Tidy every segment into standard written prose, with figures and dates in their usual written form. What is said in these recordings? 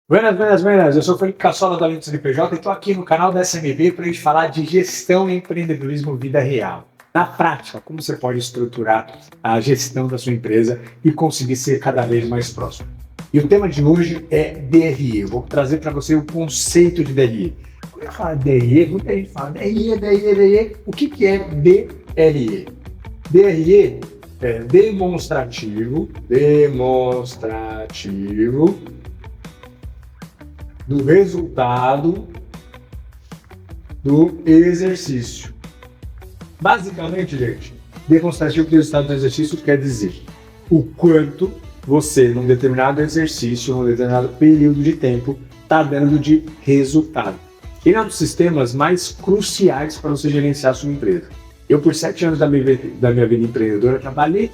Buenas, buenas, buenas. Eu sou o Felipe Cassola da Linux NPJ e estou aqui no canal da SMB para a gente falar de gestão e empreendedorismo vida real. Na prática, como você pode estruturar a gestão da sua empresa e conseguir ser cada vez mais próximo. E o tema de hoje é DRE. Eu vou trazer para você o conceito de DRE. Quando eu falo DRE, muita gente fala DRE. O que é DRE? DRE é demonstrativo do resultado do exercício. Basicamente, gente, demonstrativo do resultado do exercício quer dizer o quanto você, num determinado exercício, num determinado período de tempo, está dando de resultado. Ele é um dos sistemas mais cruciais para você gerenciar a sua empresa. Eu, por 7 anos da minha vida empreendedora, trabalhei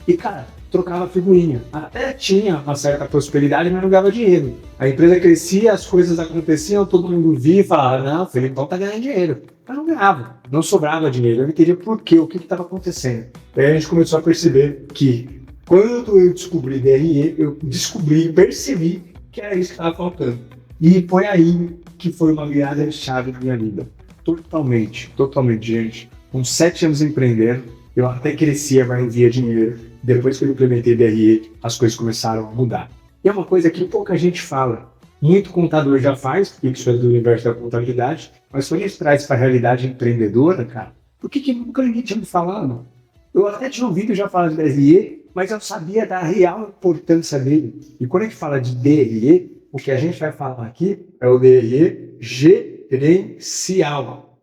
e, cara, trocava figurinha. Até tinha uma certa prosperidade, mas não ganhava dinheiro. A empresa crescia, as coisas aconteciam, todo mundo via e falava, não, o Felipão tá ganhando dinheiro. Mas não ganhava, não sobrava dinheiro. Eu não entendia por quê, o que estava acontecendo. Daí a gente começou a perceber que, quando eu descobri DRE, percebi que era isso que estava faltando. E foi aí que foi uma virada de chave na minha vida. Totalmente, gente. Com 7 anos empreendendo, eu até crescia, mas não via dinheiro. Depois que eu implementei DRE, as coisas começaram a mudar. E é uma coisa que pouca gente fala. Muito contador já faz, porque isso é do universo da contabilidade, mas quando a gente traz para a realidade empreendedora, cara, por que nunca ninguém tinha me falado? Eu até tinha ouvido já falar de DRE, mas eu sabia da real importância dele. E quando a gente fala de DRE, o que a gente vai falar aqui é o DRE gerencial,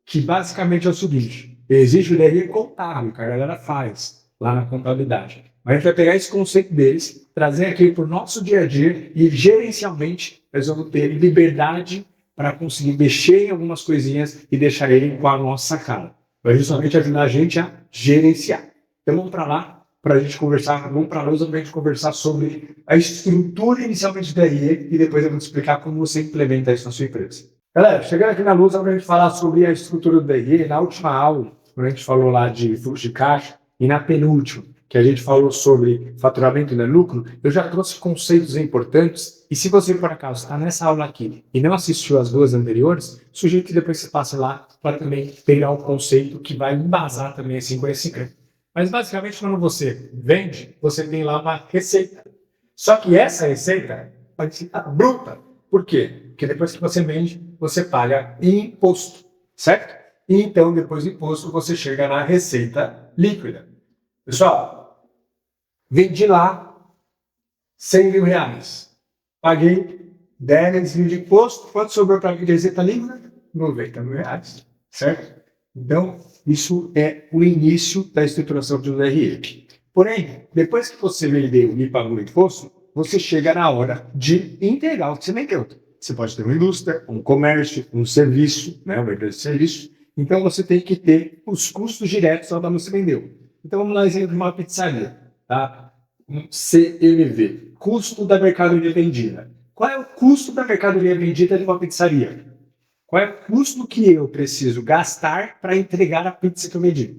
que basicamente é o seguinte: existe o DRE contábil, que a galera faz lá na contabilidade. Mas a gente vai pegar esse conceito deles, trazer aqui para o nosso dia a dia e gerencialmente nós vamos ter liberdade para conseguir mexer em algumas coisinhas e deixar ele com a nossa cara. Vai justamente ajudar a gente a gerenciar. Então vamos para lá para a gente conversar, vamos para a lousa para a gente conversar sobre a estrutura inicialmente do DRE e depois eu vou te explicar como você implementa isso na sua empresa. Galera, chegando aqui na lousa para a gente falar sobre a estrutura do DRE, na última aula, quando a gente falou lá de fluxo de caixa, e na penúltima, que a gente falou sobre faturamento e lucro, eu já trouxe conceitos importantes. E se você, por acaso, está nessa aula aqui e não assistiu as duas anteriores, sugiro que depois você passe lá para também pegar o conceito que vai embasar também esse conhecimento. Mas, basicamente, quando você vende, você tem lá uma receita. Só que essa receita pode ser bruta. Por quê? Porque depois que você vende, você paga imposto, certo? E então, depois do imposto, você chega na receita líquida. Pessoal, vendi lá 100 mil reais. Paguei 10 mil de imposto. Quanto sobrou para mim de receita líquida? 90 mil reais. Certo? Então, isso é o início da estruturação de um DRE. Porém, depois que você vendeu e pagou o imposto, você chega na hora de entregar o que você vendeu. Você pode ter uma indústria, um comércio, um serviço, né, uma empresa de serviço. Então, você tem que ter os custos diretos onde você vendeu. Então vamos lá, exemplo de uma pizzaria, tá? Um CMV, custo da mercadoria vendida. Qual é o custo da mercadoria vendida de uma pizzaria? Qual é o custo que eu preciso gastar para entregar a pizza que eu vendi?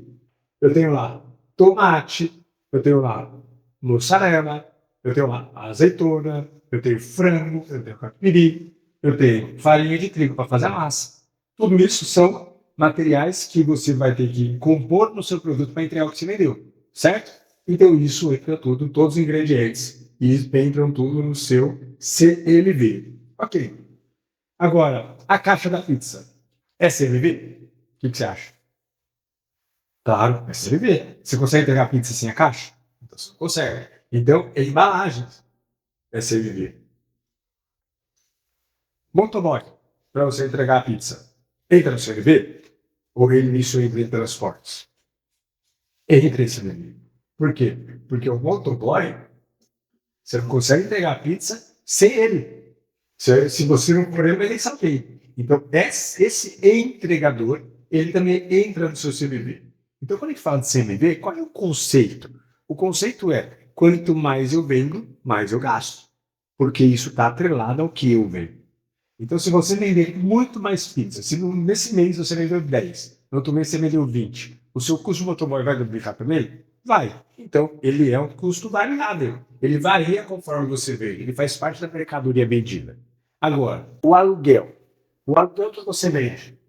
Eu tenho lá tomate, eu tenho lá mussarela, eu tenho lá azeitona, eu tenho frango, eu tenho catupiry, eu tenho farinha de trigo para fazer a massa. Tudo isso são materiais que você vai ter que compor no seu produto para entregar o que você vendeu, certo? Então isso entra tudo, todos os ingredientes, e entram tudo no seu CMV. Ok. Agora, a caixa da pizza é CMV? O que você acha? Claro, é CMV. Você consegue entregar a pizza sem a caixa? Então você não consegue. Então, é embalagens é CMV. Motoboy, para você entregar a pizza, entra no CMV? Ou ele isso entra em transportes? Entra em CMV. Por quê? Porque o motoboy, você não consegue entregar a pizza sem ele. Se você não for ele sabe. Então, esse entregador, ele também entra no seu CMV. Então, quando a gente fala de CMV, qual é o conceito? O conceito é, quanto mais eu vendo, mais eu gasto. Porque isso está atrelado ao que eu vendo. Então, se você vender muito mais pizza, se nesse mês você vendeu 10, no outro mês você vendeu 20, o seu custo de motoboy vai duplicar também? Vai. Então, ele é um custo variável. Ele varia conforme você vê. Ele faz parte da mercadoria vendida. Agora, o aluguel. O aluguel que você vende.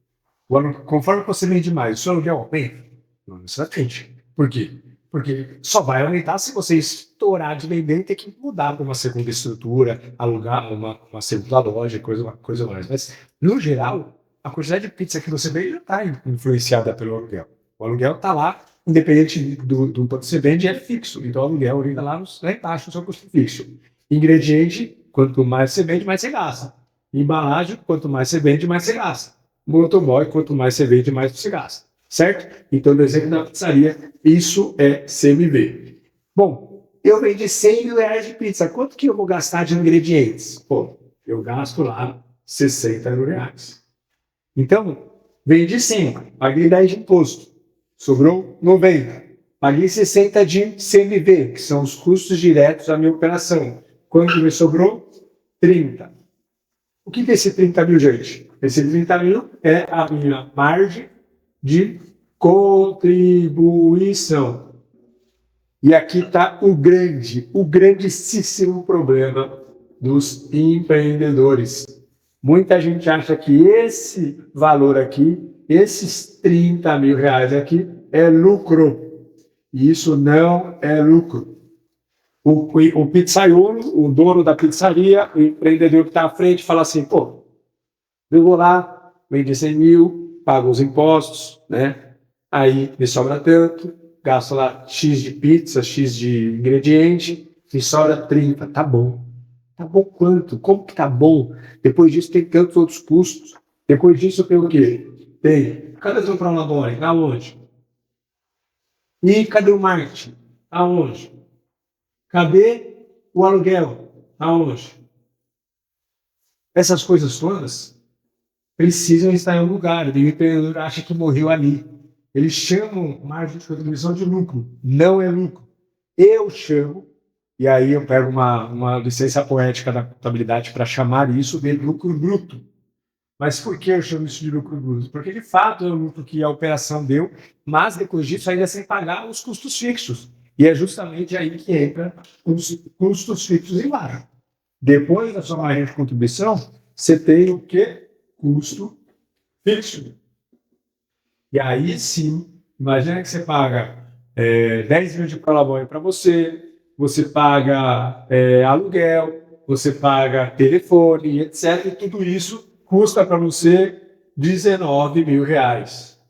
Conforme você vende mais, o seu aluguel aumenta? Não necessariamente. Por quê? Porque só vai aumentar se você estourar de vender e ter que mudar para uma segunda estrutura, alugar uma segunda loja, uma coisa mais. Mas, no geral, a quantidade de pizza que você vende já está influenciada pelo aluguel. O aluguel está lá, independente do quanto você vende, é fixo. Então, o aluguel fica lá embaixo do seu custo fixo. Ingrediente, quanto mais você vende, mais você gasta. Embalagem, quanto mais você vende, mais você gasta. Motoboy, quanto mais você vende, mais você gasta. Certo? Então, no exemplo da pizzaria, isso é CMV. Bom, eu vendi 100 mil reais de pizza. Quanto que eu vou gastar de ingredientes? Pô, eu gasto lá 60 mil reais. Então, vendi 100, paguei 10 de imposto. Sobrou 90. Paguei 60 de CMV, que são os custos diretos da minha operação. Quanto me sobrou? 30. O que é esse 30 mil, gente? Esse 30 mil é a minha margem de contribuição. E aqui está o grandíssimo problema dos empreendedores. Muita gente acha que esse valor aqui, esses 30 mil reais aqui, é lucro. E isso não é lucro. O pizzaiolo, o dono da pizzaria, o empreendedor que está à frente, fala assim, pô, eu vou lá, vende 100 mil, pago os impostos, né? Aí me sobra tanto, gasto lá X de pizza, X de ingrediente, me sobra 30, tá bom. Tá bom quanto? Como que tá bom? Depois disso tem tantos outros custos. Depois disso tem o quê? Tem, cadê o teu prolabore? Aonde? E cadê o marketing? Aonde? Cadê o aluguel? Aonde? Essas coisas todas precisam estar em um lugar. O empreendedor acha que morreu ali. Eles chamam margem de contribuição de lucro. Não é lucro. Eu chamo, e aí eu pego uma licença poética da contabilidade para chamar isso de lucro bruto. Mas por que eu chamo isso de lucro bruto? Porque de fato é o lucro que a operação deu, mas depois disso ainda sem pagar os custos fixos. E é justamente aí que entra os custos fixos embaixo. Depois da sua margem de contribuição, você tem o quê? Custo fixo. E aí sim, imagina que você paga 10 mil de prolabore para você paga aluguel, você paga telefone, etc. E tudo isso custa para você 19 mil reais.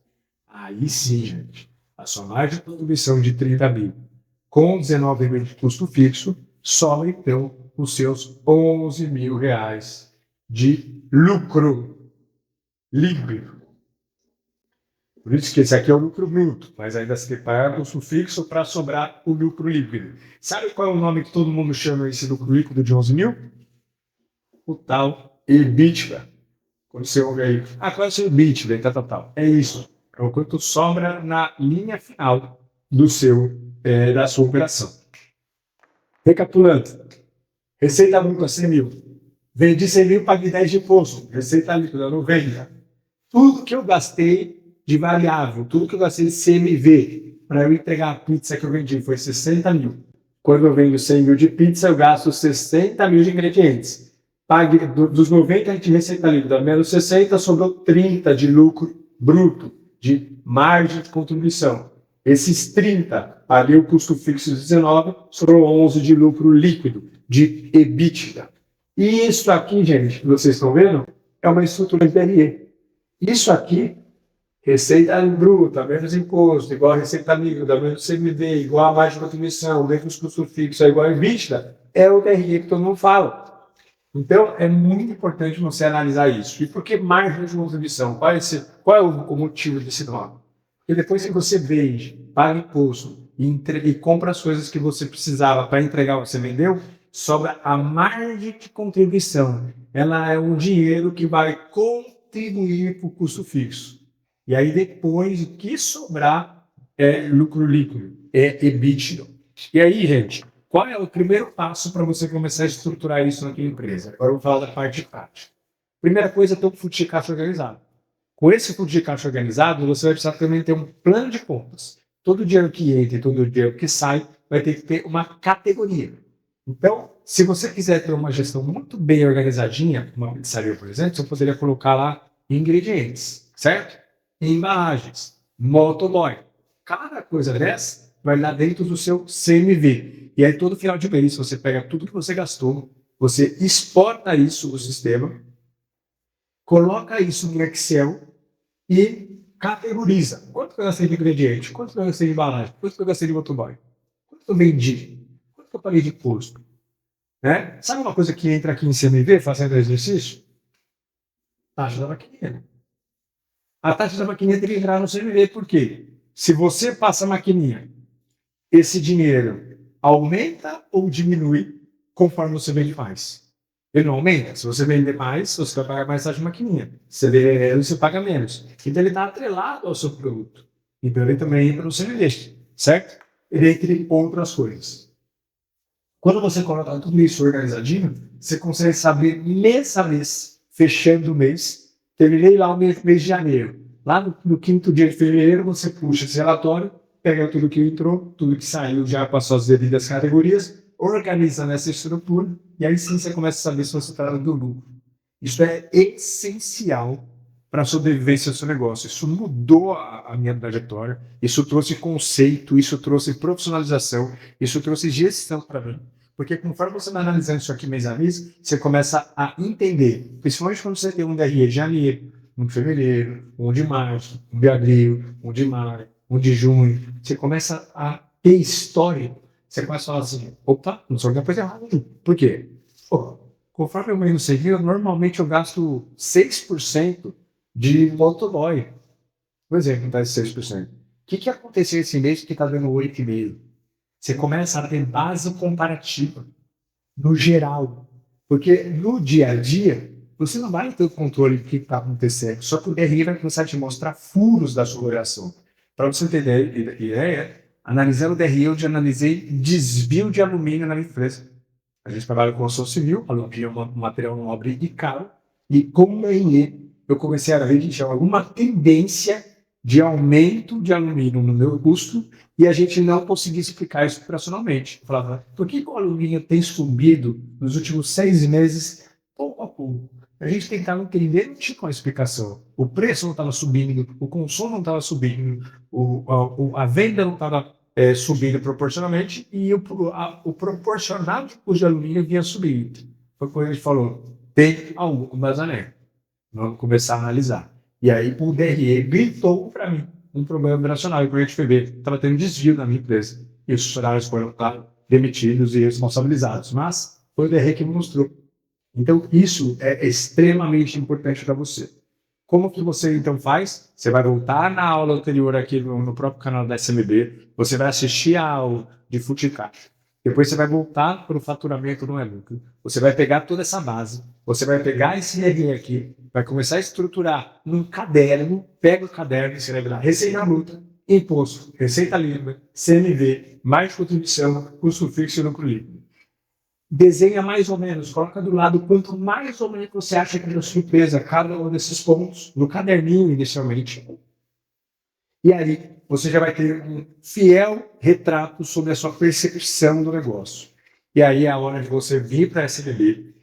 Aí sim, gente, a sua margem de contribuição de 30 mil com 19 mil de custo fixo, soma então os seus 11 mil reais de lucro líquido. Por isso que esse aqui é o lucro bruto, mas ainda se paga custo fixo para sobrar o lucro líquido. Sabe qual é o nome que todo mundo chama esse lucro líquido de 11 mil? O tal EBITDA. Quando você ouve aí, qual é o seu EBITDA? Tal. É isso. É o quanto sobra na linha final da sua operação. Recapitulando. Receita bruta 100 mil. Vendi 100 mil, paguei 10 de imposto. Receita líquida 90. Tudo que eu gastei de variável, tudo que eu gastei de CMV para eu entregar a pizza que eu vendi foi 60 mil. Quando eu vendo 100 mil de pizza, eu gasto 60 mil de ingredientes. Pague, dos 90 de receita líquida, menos 60, sobrou 30 de lucro bruto, de margem de contribuição. Esses 30, ali o custo fixo de 19, sobrou 11 de lucro líquido, de EBITDA. E isso aqui, gente, que vocês estão vendo, é uma estrutura de DRE. Isso aqui, receita bruta, menos imposto, igual a receita líquida, menos CMV, igual a margem de contribuição, menos custo fixo, igual a EBITDA, é o DRE que todo mundo fala. Então, é muito importante você analisar isso. E por que margem de contribuição? Qual é o motivo desse nome? Porque depois que você vende, paga imposto e compra as coisas que você precisava para entregar o que você vendeu, sobra a margem de contribuição. Ela é um dinheiro que vai contribuir para o custo fixo. E aí depois, o que sobrar é lucro líquido, é EBITDA. E aí, gente, qual é o primeiro passo para você começar a estruturar isso na sua empresa? Agora eu vou falar da parte prática. Primeira coisa é ter um fluxo de caixa organizado. Com esse fluxo de caixa organizado, você vai precisar também ter um plano de contas. todo dinheiro que entra e todo dinheiro que sai vai ter que ter uma categoria. Então, se você quiser ter uma gestão muito bem organizadinha, uma pizzaria, por exemplo, você poderia colocar lá ingredientes, certo? Embalagens, motoboy. Cada coisa dessa vai lá dentro do seu CMV. E aí, todo final de mês, você pega tudo que você gastou, você exporta isso no sistema, coloca isso no Excel e categoriza. Quanto que eu gastei de ingrediente? Quanto que eu gastei de embalagem? Quanto que eu gastei de motoboy? Quanto que eu vendi? Quanto que eu paguei de custo? Né? Sabe uma coisa que entra aqui em CMV fazendo exercício? Taxa da maquininha. A taxa da maquininha tem que entrar no CMV, por quê? Se você passa a maquininha, esse dinheiro aumenta ou diminui conforme você vende mais? Ele não aumenta. Se você vender mais, você vai pagar mais taxa de maquininha. Se você vender menos, você paga menos. Então ele está atrelado ao seu produto. Então ele também entra no CMV, certo? Ele entra em outras coisas. Quando você coloca tudo isso organizadinho, você consegue saber mês a mês, fechando o mês. Terminei lá o mês de janeiro. Lá no quinto dia de fevereiro, você puxa esse relatório, pega tudo que entrou, tudo que saiu, já passou as devidas categorias, organiza nessa estrutura, e aí sim você começa a saber se você está dando lucro. Isso é essencial para a sobrevivência do seu negócio. Isso mudou a minha trajetória, isso trouxe conceito, isso trouxe profissionalização, isso trouxe gestão para mim. Porque conforme você vai analisando isso aqui mês a mês, você começa a entender, principalmente quando você tem um DRE de janeiro, um de fevereiro, um de março, um de abril, um de maio, um de junho, você começa a ter história. Você começa a falar assim, opa, não sou alguma coisa errada. Por quê? Pô, conforme eu ganho no serviço, normalmente eu gasto 6% de motoboy. Por exemplo, dá 6%. O que aconteceu esse mês que está dando 8,5%? Você começa a ter base comparativa no geral. Porque no dia a dia, você não vai ter o controle do que está acontecendo. Só que o DRI vai começar a te mostrar furos da sua operação. Para você ter ideia, analisando o DRI, eu já analisei desvio de alumínio na minha empresa. A gente trabalha com construção civil, alumínio é um material nobre e caro. E com o DRI, eu comecei a ver que tinha alguma tendência de aumento de alumínio no meu custo e a gente não conseguia explicar isso operacionalmente. Eu falava, por que o alumínio tem subido nos últimos 6 meses pouco a pouco? A gente tentava entender, não tinha uma explicação. O preço não estava subindo, o consumo não estava subindo, a venda não estava subindo proporcionalmente e o proporcional de custo de alumínio vinha subindo. Foi quando a gente falou, tem algum vazamento. Vamos começar a analisar. E aí o DRE gritou para mim um problema operacional. E o cliente foi ver, estava tendo desvio na minha empresa. E os funcionários foram demitidos e responsabilizados. Mas foi o DRE que me mostrou. Então isso é extremamente importante para você. Como que você então faz? Você vai voltar na aula anterior aqui no próprio canal da SMB, você vai assistir a aula de Futicaixa. Depois você vai voltar para o faturamento no e-book. Você vai pegar toda essa base, você vai pegar esse DRE aqui, vai começar a estruturar num caderno, pega o caderno e escreve lá, receita bruta, imposto, receita livre, CMV, mais contribuição, custo fixo e lucro líquido. Desenha mais ou menos, coloca do lado quanto mais ou menos você acha que é a sua empresa, cada um desses pontos, no caderninho inicialmente. E aí você já vai ter um fiel retrato sobre a sua percepção do negócio. E aí é a hora de você vir para a SBB,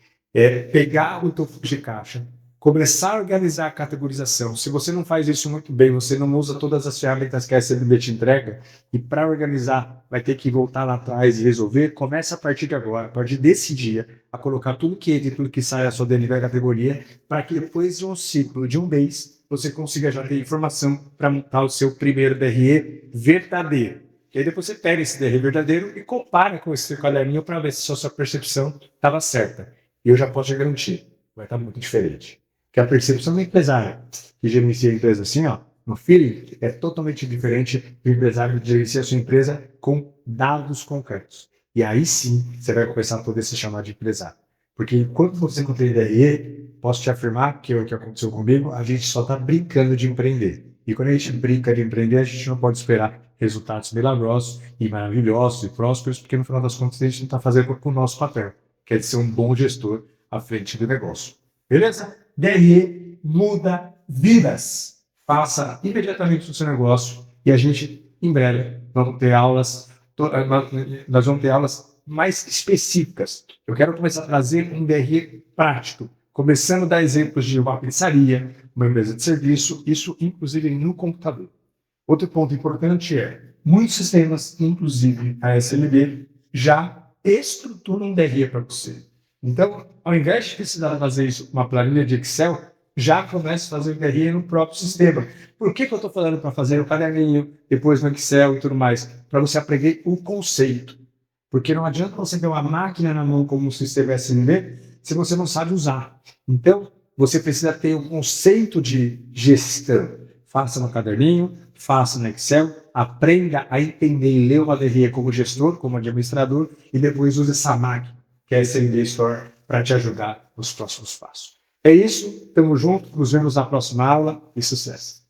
pegar o teu fluxo de caixa, começar a organizar a categorização. Se você não faz isso muito bem, você não usa todas as ferramentas que a SBB te entrega, e para organizar vai ter que voltar lá atrás e resolver, começa a partir de agora, a partir desse dia, a colocar tudo que entra e tudo que sai da sua categoria, para que depois de um ciclo de um mês, você consiga já ter informação para montar o seu primeiro DRE verdadeiro. E aí depois você pega esse DRE verdadeiro e compara com esse caderninho para ver se a sua percepção estava certa. E eu já posso te garantir, vai estar muito diferente. Que a percepção do empresário que gerencia a empresa assim, ó, no feeling, é totalmente diferente do empresário que gerencia a sua empresa com dados concretos. E aí sim, você vai começar a poder se chamar de empresário. Porque enquanto você não tem DRE, posso te afirmar que o que aconteceu comigo, a gente só está brincando de empreender. E quando a gente brinca de empreender, a gente não pode esperar resultados milagrosos e maravilhosos e prósperos, porque no final das contas a gente não está fazendo com o nosso papel, que é de ser um bom gestor à frente do negócio. Beleza? DRE muda vidas. Faça imediatamente o seu negócio e a gente em breve nós vamos ter aulas mais específicas. Eu quero começar a trazer um DRE prático, começando a dar exemplos de uma pizzaria, uma empresa de serviço, isso inclusive no computador. Outro ponto importante é, muitos sistemas, inclusive a SLB, já estruturam um DRE para você. Então, ao invés de precisar fazer isso com uma planilha de Excel, já comece a fazer o DRE no próprio sistema. Por que eu estou falando para fazer o caderninho, depois no Excel e tudo mais? Para você aprender o conceito. Porque não adianta você ter uma máquina na mão como um sistema SLB se você não sabe usar. Então, você precisa ter um conceito de gestão. Faça no caderninho, faça no Excel, aprenda a entender e ler uma DRE como gestor, como administrador, e depois use essa máquina, que é a SLB Store, para te ajudar nos próximos passos. É isso, tamo junto, nos vemos na próxima aula e sucesso!